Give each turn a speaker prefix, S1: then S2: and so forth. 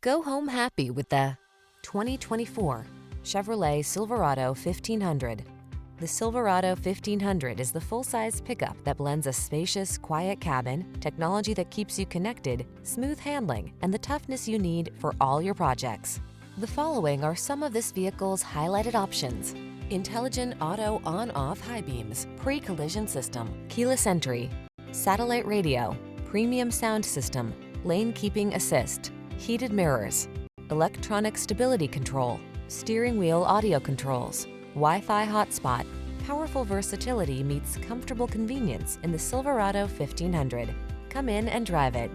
S1: Go home happy with the 2024 Chevrolet Silverado 1500. The Silverado 1500 is the full-size pickup that blends a spacious, quiet cabin, technology that keeps you connected, smooth handling, and the toughness you need for all your projects. The following are some of this vehicle's highlighted options: intelligent auto on-off high beams, pre-collision system, keyless entry, satellite radio, premium sound system, lane keeping assist, heated mirrors, electronic stability control, steering wheel audio controls, Wi-Fi hotspot. Powerful versatility meets comfortable convenience in the Silverado 1500. Come in and drive it.